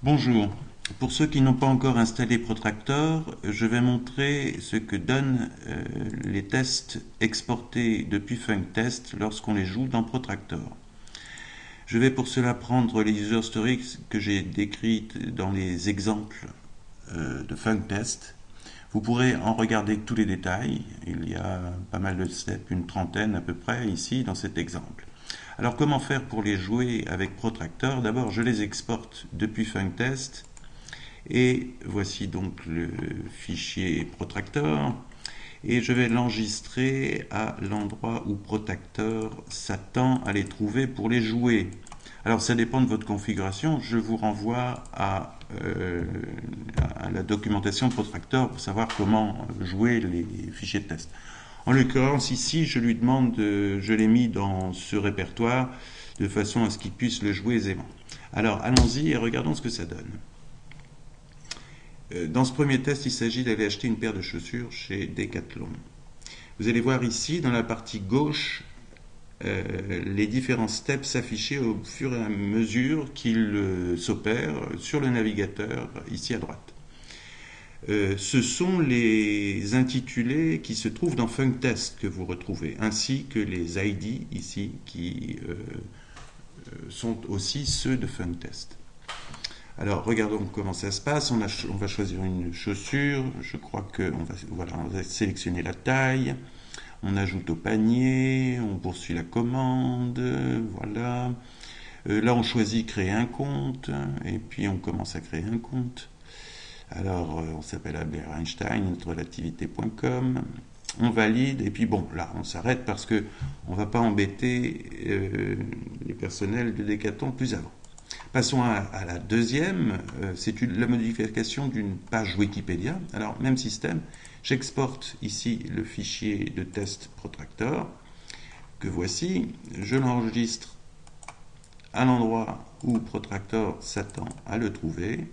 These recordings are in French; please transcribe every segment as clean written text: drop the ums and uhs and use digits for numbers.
Bonjour. Pour ceux qui n'ont pas encore installé Protractor, je vais montrer ce que donnent les tests exportés depuis FunkTest lorsqu'on les joue dans Protractor. Je vais pour cela prendre les user stories que j'ai décrites dans les exemples de FunkTest. Vous pourrez en regarder tous les détails. Il y a pas mal de steps, une trentaine à peu près ici dans cet exemple. Alors comment faire pour les jouer avec Protractor? D'abord, je les exporte depuis FunkTest et voici donc le fichier Protractor et je vais l'enregistrer à l'endroit où Protractor s'attend à les trouver pour les jouer. Alors ça dépend de votre configuration, je vous renvoie à la documentation Protractor pour savoir comment jouer les fichiers de test. En l'occurrence ici, je lui demande, je l'ai mis dans ce répertoire de façon à ce qu'il puisse le jouer aisément. Alors allons-y et regardons ce que ça donne. Dans ce premier test, il s'agit d'aller acheter une paire de chaussures chez Decathlon. Vous allez voir ici, dans la partie gauche, les différents steps s'afficher au fur et à mesure qu'ils s'opèrent sur le navigateur, ici à droite. Ce sont les intitulés qui se trouvent dans FunkTest que vous retrouvez, ainsi que les ID ici qui sont aussi ceux de FunkTest. Alors regardons comment ça se passe. On va choisir une chaussure. Je crois qu'on va sélectionner la taille. On ajoute au panier. On poursuit la commande. Voilà. Là on choisit créer un compte. Et puis on commence à créer un compte. Alors on s'appelle Albert Einstein, notrelativité.com. On valide. Et puis bon, là on s'arrête parce que on ne va pas embêter les personnels de Decathlon plus avant. Passons à la deuxième, c'est la modification d'une page Wikipédia. Alors, même système, j'exporte ici le fichier de test Protractor, que voici, je l'enregistre à l'endroit où Protractor s'attend à le trouver,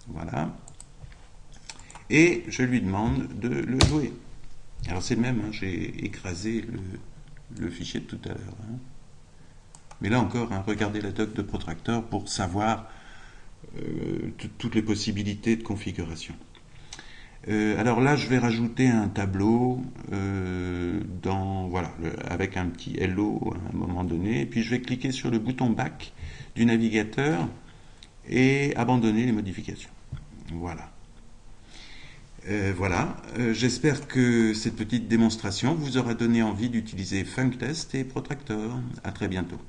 voilà, et je lui demande de le jouer. Alors c'est le même, hein, j'ai écrasé le fichier de tout à l'heure. Hein. Mais là encore, hein, regardez la doc de Protractor pour savoir toutes les possibilités de configuration. Alors là, je vais rajouter un tableau avec un petit hello à un moment donné. Et puis je vais cliquer sur le bouton back du navigateur et abandonner les modifications. Voilà. J'espère que cette petite démonstration vous aura donné envie d'utiliser FunkTest et Protractor. À très bientôt.